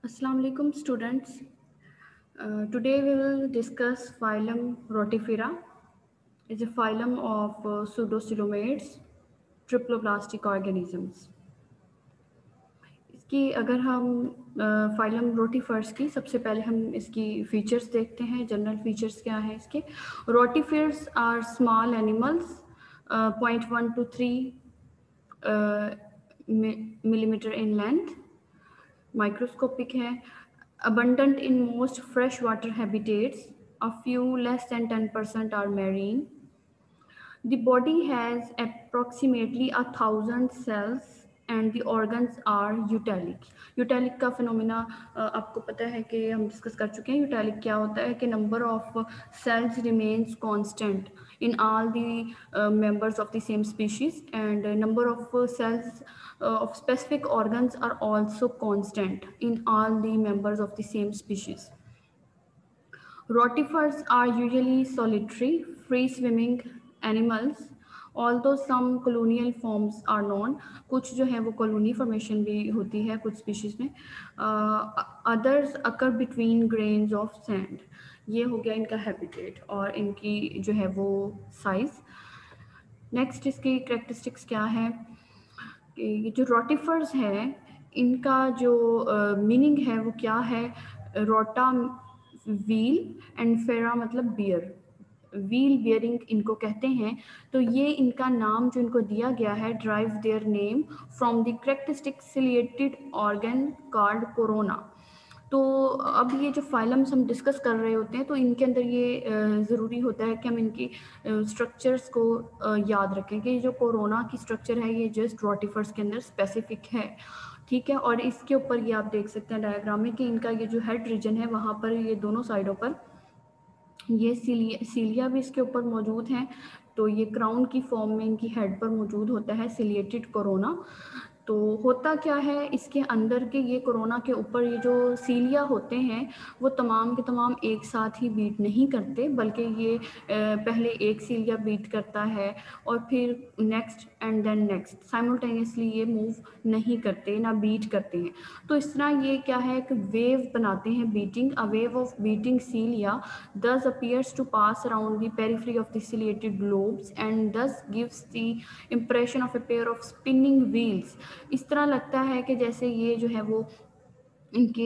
Assalamu alaikum students. Today we will discuss phylum Rotifera. It's a phylum of pseudocoelomates, triploblastic organisms. इसकी अगर हम phylum rotifers की सबसे पहले हम इसकी फीचर्स देखते हैं. जनरल फीचर्स क्या हैं इसके. Rotifers are small animals 0.1 to 3 millimeter in length. Microscopic है. Abundant in most freshwater habitats. A few less than 10% are marine. The body has approximately 1,000 cells and the organs are यूटैलिक. यूटैलिक का phenomena आपको पता है कि हम डिस्कस कर चुके हैं. यूटैलिक क्या होता है कि number of cells remains constant in all the members of the same species, and number of cells of specific organs are also constant in all the members of the same species. Rotifers are usually solitary, free-swimming animals, although some colonial forms are known. कुछ जो है वो colony formation भी होती है कुछ species में. Others occur between grains of sand. ये हो गया इनका habitat और इनकी जो है वो size. Next इसकी characteristics क्या है कि ये जो rotifers है इनका जो मीनिंग है वो क्या है. रोटा व्हील एंड फेरा मतलब बियर. व्हील बियरिंग इनको कहते हैं. तो ये इनका नाम जो इनको दिया गया है drive their name from the characteristic ciliated organ called corona. तो अब ये जो फाइलम्स हम डिस्कस कर रहे होते हैं तो इनके अंदर ये ज़रूरी होता है कि हम इनकी स्ट्रक्चर्स को याद रखें कि जो कोरोना की स्ट्रक्चर है ये जस्ट रोटिफर्स के अंदर स्पेसिफिक है. ठीक है. और इसके ऊपर ये आप देख सकते हैं डायग्राम में कि इनका ये जो हेड रीजन है वहाँ पर ये दोनों साइडों पर ये सीलिया भी इसके ऊपर मौजूद हैं. तो ये क्राउन की फॉर्म में इनकी हेड पर मौजूद होता है सिलिएटेड कोरोना. तो होता क्या है इसके अंदर के ये कोरोना के ऊपर ये जो सीलिया होते हैं वो तमाम के तमाम एक साथ ही बीट नहीं करते, बल्कि ये पहले एक सीलिया बीट करता है और फिर next and then next simultaneously ये मूव नहीं करते ना बीट करते हैं. तो इस तरह ये क्या है एक वेव बनाते हैं beating. A wave of beating cilia thus appears to pass around the periphery of the ciliated lobes and thus gives the impression of a pair of spinning wheels. इस तरह लगता है कि जैसे ये जो है वो इनके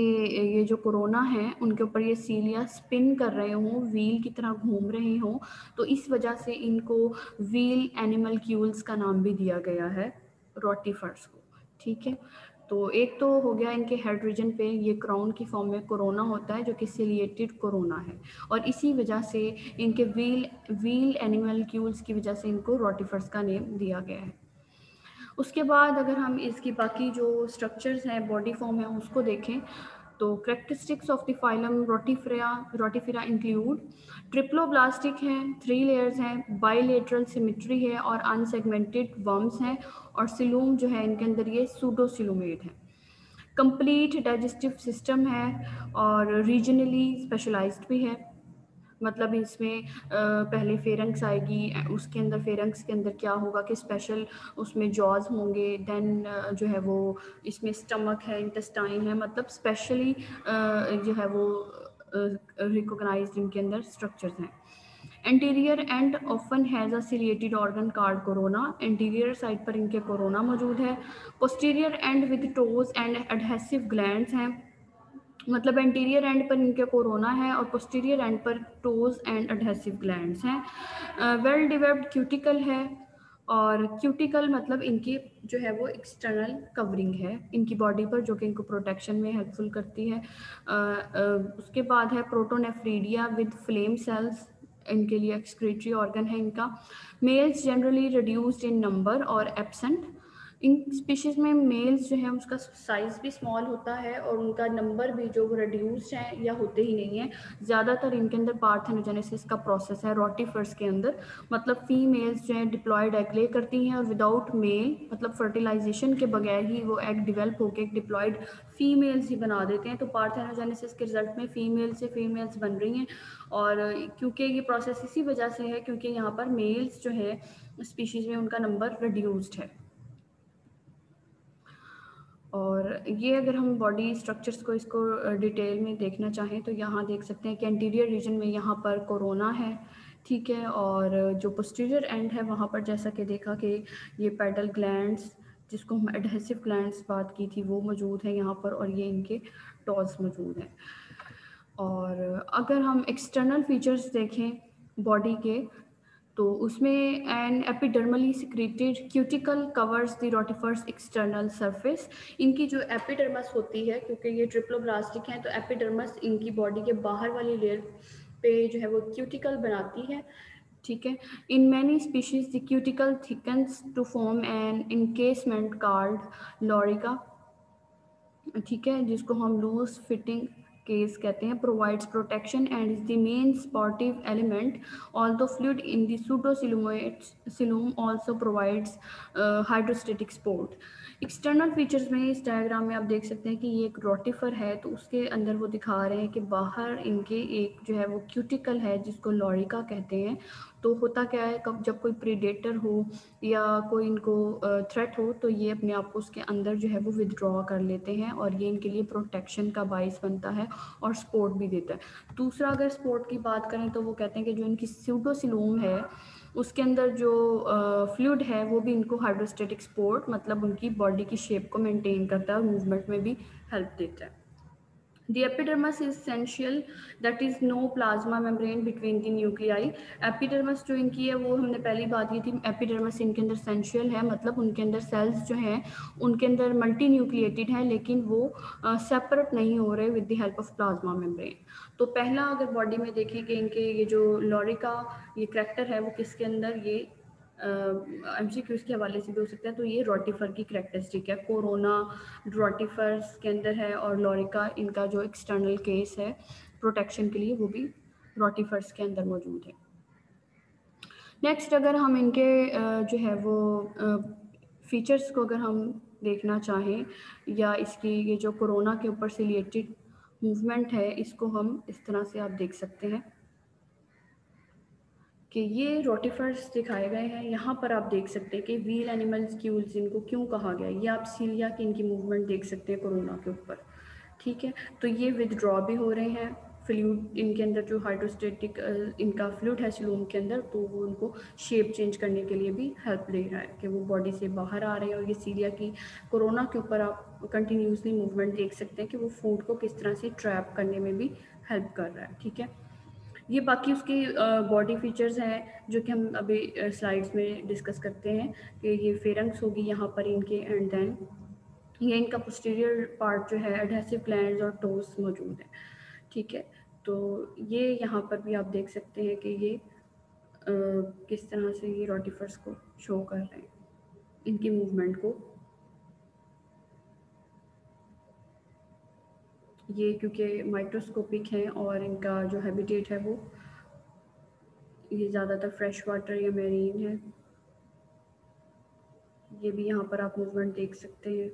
ये जो कोरोना है उनके ऊपर ये सीलिया स्पिन कर रहे हों, व्हील की तरह घूम रहे हों. तो इस वजह से इनको व्हील एनिमल क्यूल्स का नाम भी दिया गया है रोटीफर्स को. ठीक है. तो एक तो हो गया इनके हेड रीजन पे ये क्राउन की फॉर्म में कोरोना होता है जो कि सिलिएटेड कोरोना है और इसी वजह से इनके व्हील एनिमल क्यूल्स की वजह से इनको रोटीफर्स का नेम दिया गया है. उसके बाद अगर हम इसकी बाकी जो स्ट्रक्चर्स हैं बॉडी फॉर्म है उसको देखें तो characteristics of the phylum Rotifera include triploblastic हैं, 3 लेयर्स हैं, बाइलेटरल सिमेट्री है और अनसेगमेंटेड वर्म्स हैं और सिलूम जो है इनके अंदर ये सूडोसिलोमेट है. कंप्लीट डाइजेस्टिव सिस्टम है और रीजनली स्पेशलाइज्ड भी है. मतलब इसमें पहले फेरंक्स आएगी, उसके अंदर फेरंक्स के अंदर क्या होगा कि स्पेशल उसमें जॉज होंगे. देन जो है वो इसमें स्टमक है, इंटेस्टाइन है, मतलब स्पेशली जो है वो रिकॉग्नाइज्ड इनके अंदर स्ट्रक्चर्स हैं. Anterior and often has a ciliated organ card corona. Anterior side पर इनके कोरोना मौजूद है. Posterior and with toes and adhesive glands हैं. मतलब एंटीरियर एंड पर इनके कोरोना है और पोस्टीरियर एंड पर टोज एंड एडहेसिव ग्लैंड्स हैं. वेल डेवलप्ड क्यूटिकल है और क्यूटिकल मतलब इनकी जो है वो एक्सटर्नल कवरिंग है इनकी बॉडी पर जो कि इनको प्रोटेक्शन में हेल्पफुल करती है. उसके बाद है प्रोटोनेफ्रीडिया विद फ्लेम सेल्स. इनके लिए एक्सक्रीटरी ऑर्गन है इनका. Males generally reduced in number और एब्सेंट. इन स्पीशीज़ में मेल्स जो है उसका साइज़ भी स्मॉल होता है और उनका नंबर भी जो रिड्यूस्ड है या होते ही नहीं है. ज़्यादातर इनके अंदर पार्थेनोजेनेसिस का प्रोसेस है रोटीफर्स के अंदर. मतलब फीमेल्स जो है डिप्लॉयड एग ले करती हैं और विदाउट मेल मतलब फर्टिलाइजेशन के बगैर ही वो एग डिवेल्प होकर एक डिप्लॉयड फीमेल्स ही बना देते हैं. तो पार्थेनोजेनेसिस के रिजल्ट में फीमेल से फीमेल्स बन रही हैं और क्योंकि ये प्रोसेस इसी वजह से है क्योंकि यहाँ पर मेल्स जो है स्पीशीज़ में उनका नंबर रिड्यूस्ड है. और ये अगर हम बॉडी स्ट्रक्चर्स को इसको डिटेल में देखना चाहें तो यहाँ देख सकते हैं कि एंटीरियर रीजन में यहाँ पर कोरोना है, ठीक है। और जो पोस्टीरियर एंड है वहाँ पर जैसा कि देखा कि ये पेडल ग्लैंड्स, जिसको हम एडहेसिव ग्लैंड्स बात की थी, वो मौजूद है यहाँ पर, और ये इनके टॉज मौजूद हैं। और अगर हम एक्सटर्नल फीचर्स देखें बॉडी के, तो उसमें an epidermally secreted cuticle covers the rotifers external surface. इनकी जो एपिडर्मस होती है, क्योंकि ये ट्रिप्लोब्लास्टिक हैं, तो एपिडर्मस इनकी बॉडी के बाहर वाली लेयर पे जो है वो क्यूटिकल बनाती है, ठीक है। In many species the cuticle thickens to form an encasement called lorica, ठीक है, जिसको हम लूज फिटिंग केस कहते हैं, provides protection and is the main supportive element. Although fluid in the pseudocoelom also provides hydrostatic support. External features में इस diagram में आप देख सकते हैं कि ये एक रोटिफर है, तो उसके अंदर वो दिखा रहे हैं कि बाहर इनके एक जो है वो क्यूटिकल है जिसको लॉरिका कहते हैं। तो होता क्या है, कब जब कोई प्रीडेटर हो या कोई इनको थ्रेट हो, तो ये अपने आप को उसके अंदर जो है वो विदड्रॉ कर लेते हैं, और ये इनके लिए प्रोटेक्शन का बाइस बनता है और सपोर्ट भी देता है। दूसरा, अगर सपोर्ट की बात करें तो वो कहते हैं कि जो इनकी स्यूडोसिलोम है उसके अंदर जो फ्लूइड है वो भी इनको हाइड्रोस्टेटिक सपोर्ट, मतलब उनकी बॉडी की शेप को मेंटेन करता है और मूवमेंट में भी हेल्प देता है। The epidermis is essential, that is no plasma membrane between the nuclei. Epidermis जो इनकी है वो हमने पहली बात की थी, एपिडर्मस इनके अंदर सेंशियल है, मतलब उनके अंदर सेल्स जो हैं उनके अंदर मल्टी न्यूक्लिएटेड है, लेकिन वो सेपरेट नहीं हो रहे with the help of plasma membrane. तो पहला अगर बॉडी में देखें कि इनके ये जो लॉरिका ये करैक्टर है वो किसके अंदर, ये MCQs के हवाले से भी हो सकता है, तो ये रोटिफर की करेक्टरिस्टिक है। कोरोना रोटिफर्स के अंदर है, और लॉरिका इनका जो एक्सटर्नल केस है प्रोटेक्शन के लिए वो भी रोटिफर्स के अंदर मौजूद है। नेक्स्ट, अगर हम इनके जो है वो फीचर्स को अगर हम देखना चाहें, या इसकी ये जो कोरोना के ऊपर से रिलेटेड मूवमेंट है, इसको हम इस तरह से आप देख सकते हैं कि ये रोटिफर्स दिखाए गए हैं। यहाँ पर आप देख सकते हैं कि व्हील एनिमल्स क्यूल्स इनको क्यों कहा गया, ये आप सीलिया की इनकी मूवमेंट देख सकते हैं कोरोना के ऊपर, ठीक है। तो ये विदड्रॉ भी हो रहे हैं फ्लूइड इनके अंदर, जो हाइड्रोस्टेटिक इनका फ्लूइड है सिलोम के अंदर, तो वो उनको शेप चेंज करने के लिए भी हेल्प दे रहा है कि वो बॉडी से बाहर आ रहे हैं। और ये सीलिया की कोरोना के ऊपर आप कंटिन्यूसली मूवमेंट देख सकते हैं कि वो फूड को किस तरह से ट्रैप करने में भी हेल्प कर रहा है, ठीक है। ये बाकी उसकी बॉडी फीचर्स हैं जो कि हम अभी स्लाइड्स में डिस्कस करते हैं कि ये फेरंक्स होगी यहाँ पर इनके, एंड देन ये इनका पोस्टीरियर पार्ट जो है एडहेसिव ग्लैंड्स और टोस मौजूद है, ठीक है। तो ये यहाँ पर भी आप देख सकते हैं कि ये किस तरह से ये रोटिफर्स को शो कर रहे हैं, इनकी मूवमेंट को। ये क्योंकि माइक्रोस्कोपिक हैं और इनका जो हैबिटेट है वो ये ज़्यादातर फ्रेश वाटर या मेरीन है। ये भी यहाँ पर आप मूवमेंट देख सकते हैं।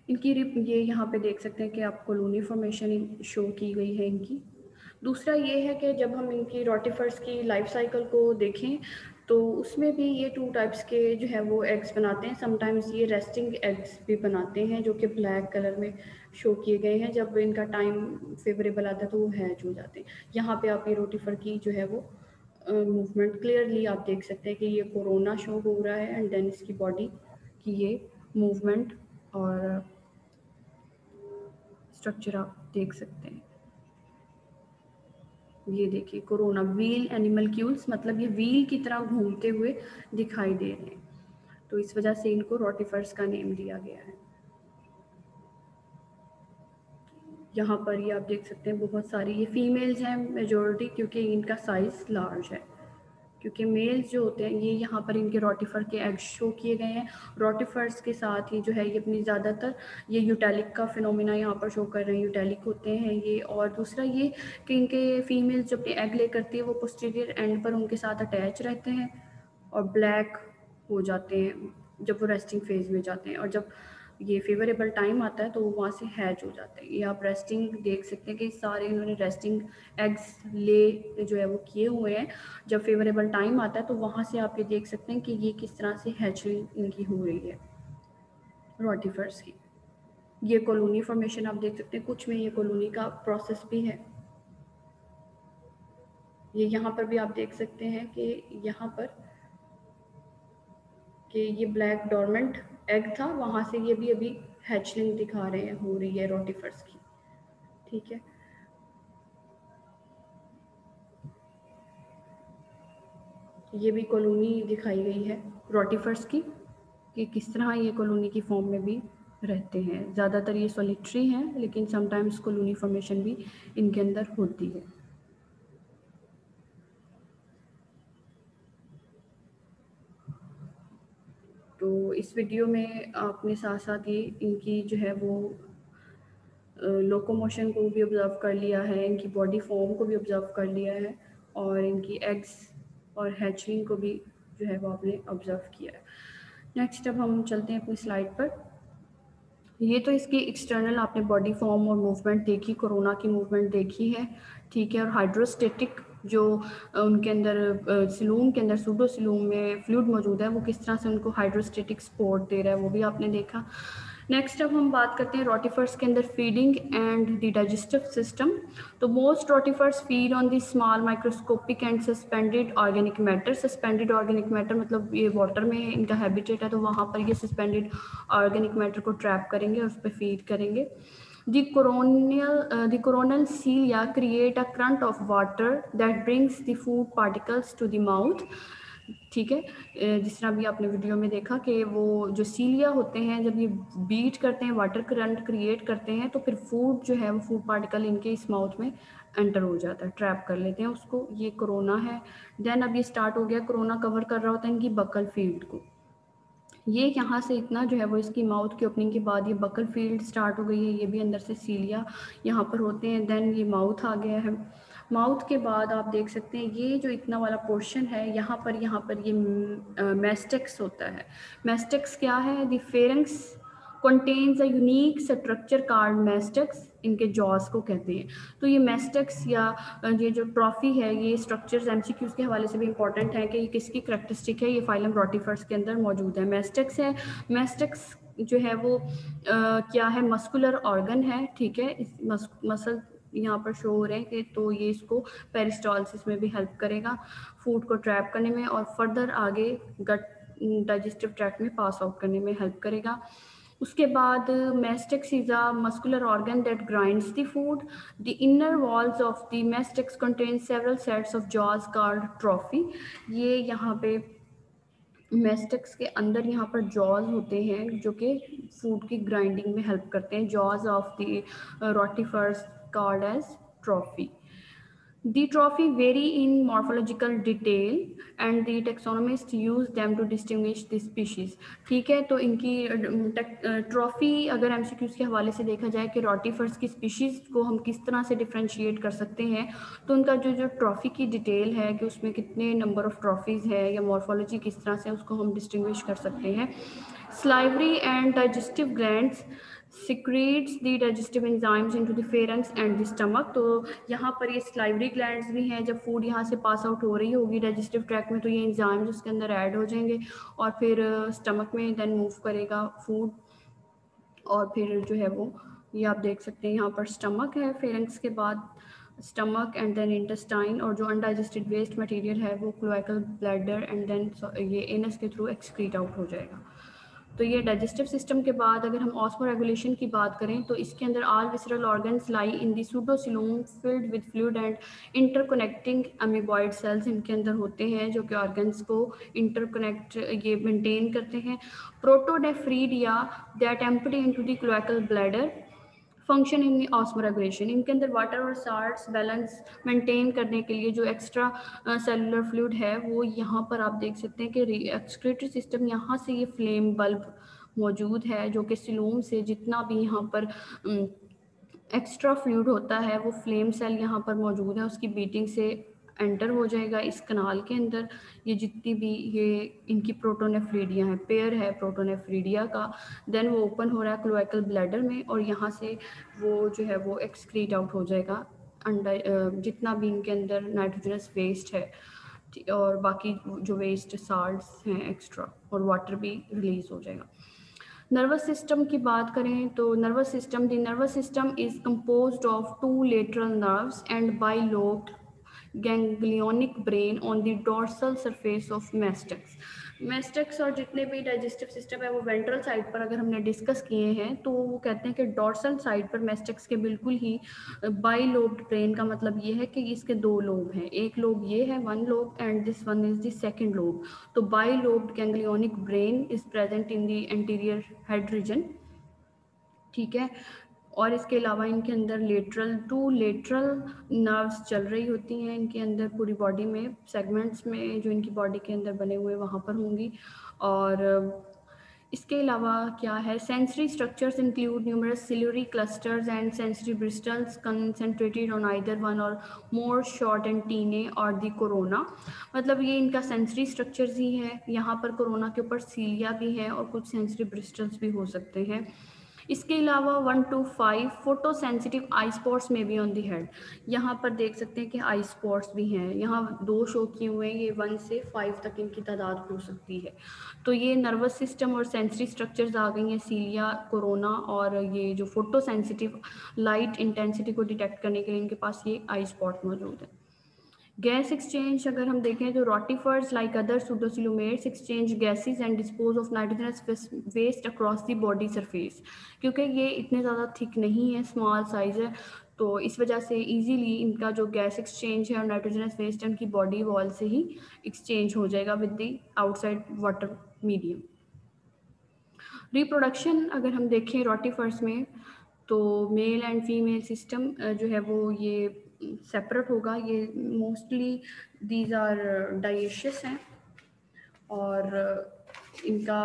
इनकी ये यहाँ पे देख सकते हैं कि आप कॉलोनी फॉर्मेशन शो की गई है इनकी। दूसरा ये है कि जब हम इनकी रोटिफर्स की लाइफ साइकिल को देखें तो उसमें भी ये 2 टाइप्स के जो है वो एग्स बनाते हैं। समटाइम्स ये रेस्टिंग एग्स भी बनाते हैं जो कि ब्लैक कलर में शो किए गए हैं। जब इनका टाइम फेवरेबल आता है तो वो हैच हो जाते हैं। यहाँ पे आप ये रोटिफर की जो है वो मूवमेंट क्लियरली आप देख सकते हैं कि ये कोरोना शो हो रहा है, एंड देन इसकी बॉडी की ये मूवमेंट और स्ट्रक्चर आप देख सकते हैं। ये देखिए कोरोना व्हील एनिमल क्यूल्स, मतलब ये व्हील की तरह घूमते हुए दिखाई दे रहे हैं, तो इस वजह से इनको रोटिफर्स का नेम दिया गया है। यहाँ पर ये आप देख सकते हैं बहुत सारी ये फीमेल्स हैं मेजॉरिटी, क्योंकि इनका साइज लार्ज है। क्योंकि मेल्स जो होते हैं ये यहाँ पर इनके रोटिफर के एग्स शो किए गए हैं। रोटिफर्स के साथ ही जो है ये अपनी ज़्यादातर ये यूटेलिक का फिनोमिना यहाँ पर शो कर रहे हैं, यूटेलिक होते हैं ये। और दूसरा ये कि इनके फीमेल्स जब एग ले करती है वो पोस्टीरियर एंड पर उनके साथ अटैच रहते हैं और ब्लैक हो जाते हैं जब वो रेस्टिंग फेज में जाते हैं, और जब ये फेवरेबल टाइम आता है तो वो वहाँ से हैच हो जाते हैं। ये आप रेस्टिंग देख सकते हैं कि सारे इन्होंने रेस्टिंग एग्स ले जो है वो किए हुए हैं। जब फेवरेबल टाइम आता है तो वहाँ से आप ये देख सकते हैं कि ये किस तरह से हैचरिंग इनकी हो रही है रोटिफर्स की। ये कॉलोनी फॉर्मेशन आप देख सकते हैं, कुछ में ये कॉलोनी का प्रोसेस भी है। ये यहाँ पर भी आप देख सकते हैं कि यहाँ पर कि ये ब्लैक डॉर्मेंट एग था, वहाँ से ये भी अभी हैचलिंग दिखा रहे हैं, हो रही है रोटिफर्स की। ठीक है, ये भी कॉलोनी दिखाई गई है रोटिफर्स की कि किस तरह ये कॉलोनी की फॉर्म में भी रहते हैं। ज़्यादातर ये सॉलिटरी हैं, लेकिन समटाइम्स कॉलोनी फॉर्मेशन भी इनके अंदर होती है। तो इस वीडियो में आपने साथ साथ ये इनकी जो है वो लोकोमोशन को भी ऑब्ज़र्व कर लिया है, इनकी बॉडी फॉर्म को भी ऑब्ज़र्व कर लिया है, और इनकी एग्स और हैचरिंग को भी जो है वो आपने ऑब्ज़र्व किया है। नेक्स्ट अब हम चलते हैं अपनी स्लाइड पर। ये तो इसकी एक्सटर्नल आपने बॉडी फॉर्म और मूवमेंट देखी, कोरोना की मूवमेंट देखी है। ठीक है, और हाइड्रोस्टेटिक जो उनके अंदर सिलूम के अंदर सूडो सिलूम में फ्लूइड मौजूद है, वो किस तरह से उनको हाइड्रोस्टेटिक सपोर्ट दे रहा है, वो भी आपने देखा। नेक्स्ट अब हम बात करते हैं रोटिफर्स के अंदर feeding and the digestive system. तो most rotifers feed on the small microscopic and suspended organic matter. Suspended organic matter मतलब ये वाटर में इनका हैबिटेट है, तो वहाँ पर ये सस्पेंडेड ऑर्गेनिक मैटर को ट्रैप करेंगे और उस पर फीड करेंगे। The coronal cilia create a current of water that brings the food particles to the mouth। ठीक है, जिस तरह भी आपने वीडियो में देखा कि वो जो सीलिया होते हैं, जब ये बीट करते हैं, वाटर करंट क्रिएट करते हैं, तो फिर फूड जो है वो फूड पार्टिकल इनके इस माउथ में एंटर हो जाता है, ट्रैप कर लेते हैं उसको। ये कोरोना है। देन अब ये स्टार्ट हो गया, कोरोना कवर कर रहा होता है इनकी बकल फील्ड को। ये यहाँ से इतना जो है वो इसकी माउथ की ओपनिंग के बाद ये बकल फील्ड स्टार्ट हो गई है, ये भी अंदर से सीलिया यहाँ पर होते हैं। देन ये माउथ आ गया है। माउथ के बाद आप देख सकते हैं ये जो इतना वाला पोर्शन है, यहाँ पर ये मैस्टेक्स होता है। मैस्टेक्स क्या है? The pharynx contains a unique structure called mastex, इनके जॉस को कहते हैं। तो ये मैस्टेक्स या ये जो ट्रॉफी है, ये स्ट्रक्चर्स एमसीक्यूज के हवाले से भी इंपॉर्टेंट है कि ये किसकी करेक्टरिस्टिक है। ये फाइलम रोटिफर्स के अंदर मौजूद है। मैस्टेक्स है, मैस्टेक्स जो है वो क्या है? मस्कुलर ऑर्गन है। ठीक है, इस मसल यहाँ पर शो हो रहे हैं कि तो ये इसको पेरिस्टॉलसिस में भी हेल्प करेगा, फूड को ट्रैप करने में, और फर्दर आगे गट डाइजेस्टिव ट्रैक्ट में पास आउट करने में हेल्प करेगा। उसके बाद mastics is a muscular organ that grinds the food. The inner walls of the mastics contain several sets of jaws called trophy। ये यहाँ पे mastics के अंदर यहाँ पर jaws होते हैं जो कि फूड की ग्राइंडिंग में हेल्प करते हैं। jaws of the rotifers called as trophy। The trophy vary in morphological detail and the taxonomists use them to distinguish the species। ठीक है, तो इनकी ट्रॉफी अगर एमसीक्यूज के हवाले से देखा जाए कि रोटिफर्स की स्पीशीज़ को हम किस तरह से डिफ्रेंशिएट कर सकते हैं, तो उनका जो ट्रॉफी की डिटेल है कि उसमें कितने नंबर ऑफ ट्रॉफीज़ है या मॉर्फोलॉजी किस तरह से उसको हम डिस्टिंग्विश कर सकते हैं। Salivary and digestive glands secretes the digestive enzymes into the pharynx and the stomach। तो यहाँ पर ये salivary glands भी हैं। जब फूड यहाँ से पास आउट हो रही होगी डाइजेस्टिव ट्रैक्ट में, तो ये enzymes उसके अंदर ऐड हो जाएंगे और फिर स्टमक में देन मूव करेगा फूड, और फिर जो है वो ये आप देख सकते हैं यहाँ पर स्टमक है, फेरेंक्स के बाद स्टमक एंड देन इंटेस्टाइन, और जो अनडाइजेस्टेड वेस्ट मटेरियल है वो क्लोएकल ब्लैडर एंड देन ये एनस के थ्रू एक्सक्रीट आउट हो जाएगा। तो ये डाइजेस्टिव सिस्टम के बाद अगर हम ऑस्मोरेगुलेशन की बात करें, तो इसके अंदर all visceral organs lie in the pseudocoelom filled with fluid and interconnecting amoeboid cells इनके अंदर होते हैं जो कि ऑर्गन्स को इंटरकनेक्ट ये मेंटेन करते हैं। Protonephridia that empty into the cloacal bladder function in osmoregulation. इनके अंदर वाटर और साल्ट्स बैलेंस मेंटेन करने के लिए जो एक्स्ट्रा सेलुलर फ्लूइड है वो यहाँ पर आप देख सकते हैं कि एक्सक्रीटरी सिस्टम, यहाँ से ये फ्लेम बल्ब मौजूद है जो कि सिलोम से जितना भी यहाँ पर एक्स्ट्रा फ्लूइड होता है वो फ्लेम सेल यहाँ पर मौजूद है, उसकी बीटिंग से एंटर हो जाएगा इस कनाल के अंदर। ये जितनी भी ये इनकी प्रोटोनेफ्रिडिया है, पेयर है प्रोटोनेफ्रिडिया का, देन वो ओपन हो रहा है क्लोएकल ब्लैडर में और यहाँ से वो जो है वो एक्सक्रीट आउट हो जाएगा अंडर जितना भी इनके अंदर नाइट्रोजनस वेस्ट है और बाकी जो वेस्ट साल्ट्स हैं एक्स्ट्रा, और वाटर भी रिलीज हो जाएगा। नर्वस सिस्टम की बात करें तो the nervous system is composed of 2 lateral nerves and bilobed ganglionic brain on the dorsal surface of mastax. Mastax और जितने भी डाइजेस्टिव सिस्टम है वो वेंट्रल साइड पर अगर हमने डिस्कस किए हैं तो वो कहते हैं कि डोर्सल साइड पर मैस्टेक्स के बिल्कुल ही बाइलोब्ड ब्रेन का मतलब ये है कि इसके 2 लोब हैं, एक लोब ये है 1 lobe and this one is the second lobe. तो bilobed ganglionic brain is present in the anterior head region, ठीक है। और इसके अलावा इनके अंदर 2 लेटरल नर्व्स चल रही होती हैं इनके अंदर पूरी बॉडी में, सेगमेंट्स में जो इनकी बॉडी के अंदर बने हुए वहाँ पर होंगी। और इसके अलावा क्या है, sensory structures include numerous ciliary clusters and sensory bristles concentrated on either one और मोर शॉर्ट एंटीने और द कोरोना। मतलब ये इनका सेंसरी स्ट्रक्चर्स ही है, यहाँ पर कोरोना के ऊपर सीलिया भी है और कुछ सेंसरी ब्रिस्टल्स भी हो सकते हैं। इसके अलावा 1 to 5 photo sensitive I spots में भी ऑन दी हेड। यहाँ पर देख सकते हैं कि आई स्पॉट्स भी हैं, यहाँ 2 शो किए हुए हैं, ये 1 से 5 तक इनकी तादाद हो सकती है। तो ये नर्वस सिस्टम और सेंसरी स्ट्रक्चर्स आ गई हैं, सीलिया, कोरोना, और ये जो फोटो सेंसिटिव लाइट इंटेंसिटी को डिटेक्ट करने के लिए इनके पास ये आई स्पॉट मौजूद है। गैस एक्सचेंज अगर हम देखें तो rotifers like other pseudocoelomates exchange gases and dispose of nitrogenous waste across the body surface. क्योंकि ये इतने ज़्यादा थिक नहीं है, स्मॉल साइज़ है, तो इस वजह से इजीली इनका जो गैस एक्सचेंज है और नाइट्रोजनस वेस्ट है उनकी बॉडी वॉल से ही एक्सचेंज हो जाएगा with the outside water medium. Reproduction अगर हम देखें रोटिफर्स में तो मेल एंड फीमेल सिस्टम जो है वो ये सेपरेट होगा, ये मोस्टली दीज आर डाइशियस हैं। और इनका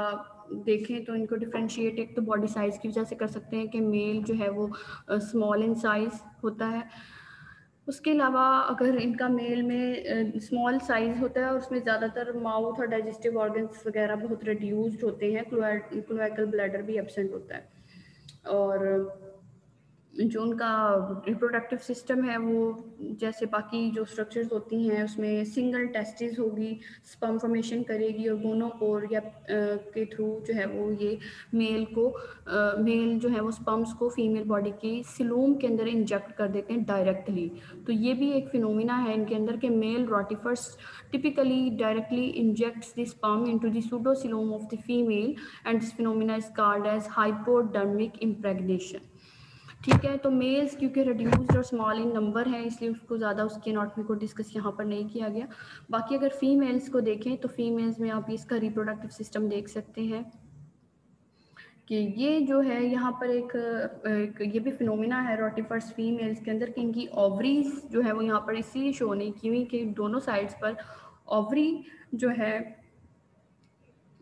देखें तो इनको डिफ्रेंशिएट एक तो बॉडी साइज़ की वजह से कर सकते हैं कि मेल जो है वो स्मॉल इन साइज़ होता है। उसके अलावा अगर इनका मेल में स्मॉल साइज़ होता है और उसमें ज़्यादातर माउथ और डाइजेस्टिव ऑर्गन्स वगैरह बहुत रिड्यूस्ड होते हैं, क्लोएकल ब्लैडर भी एब्सेंट होता है। और जो उनका रिप्रोडक्टिव सिस्टम है वो जैसे बाकी जो स्ट्रक्चर्स होती हैं उसमें सिंगल टेस्टिस होगी, स्पर्म फॉर्मेशन करेगी और गोनोपोर या के थ्रू जो है वो ये मेल जो है वो स्पर्म्स को फीमेल बॉडी की सिलोम के अंदर इंजेक्ट कर देते हैं डायरेक्टली। तो ये भी एक फिनोमिना है इनके अंदर कि male rotifers typically directly injects the sperm into the pseudocoelom of the female and this phenomena is called as hypodermic impregnation, ठीक है। तो मेल्स क्योंकि रिड्यूस्ड और स्मॉल इन नंबर है इसलिए उसको ज़्यादा उसकी एनाटॉमी को डिस्कस यहाँ पर नहीं किया गया। बाकी अगर फीमेल्स को देखें तो फीमेल्स में आप इसका रिप्रोडक्टिव सिस्टम देख सकते हैं कि ये जो है यहाँ पर एक ये भी फिनोमिना है रोटिफर्स फीमेल्स के अंदर कि इनकी ओवरीज जो है वो यहाँ पर इसीलिए शो नहीं की हुई कि दोनों साइड्स पर ओवरी जो है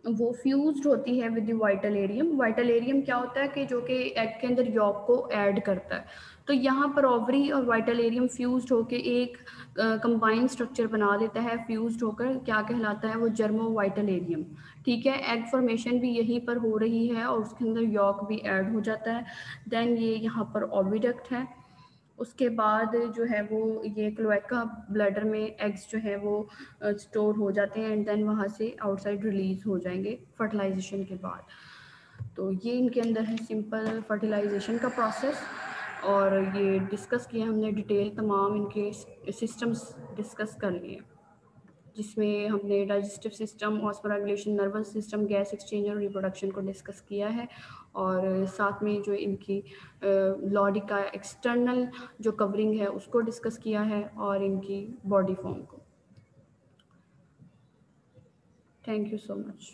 वो फ्यूज्ड होती है विद वाइटल एरियम। वाइटल एरियम क्या होता है कि जो कि एग के अंदर यॉक को ऐड करता है। तो यहाँ पर ओवरी और वाइटल एरियम फ्यूज्ड होकर एक कंबाइंड स्ट्रक्चर बना देता है, फ्यूज्ड होकर क्या कहलाता है वो जर्मो वाइटल एरियम, ठीक है। एग फॉर्मेशन भी यहीं पर हो रही है और उसके अंदर यॉक भी ऐड हो जाता है। देन ये यहाँ पर ओविडक्ट है, उसके बाद जो है वो ये क्लोएका ब्लैडर में एग्स जो है वो स्टोर हो जाते हैं एंड देन वहाँ से आउटसाइड रिलीज हो जाएंगे फर्टिलाइजेशन के बाद। तो ये इनके अंदर है सिंपल फर्टिलाइजेशन का प्रोसेस, और ये डिस्कस किया हमने डिटेल, तमाम इनके सिस्टम्स डिस्कस कर लिए जिसमें हमने digestive system, osmoregulation, nervous system, gas exchange और रिप्रोडक्शन को डिस्कस किया है। और साथ में जो इनकी बॉडी का एक्सटर्नल जो कवरिंग है उसको डिस्कस किया है और इनकी बॉडी फॉर्म को। Thank you so much.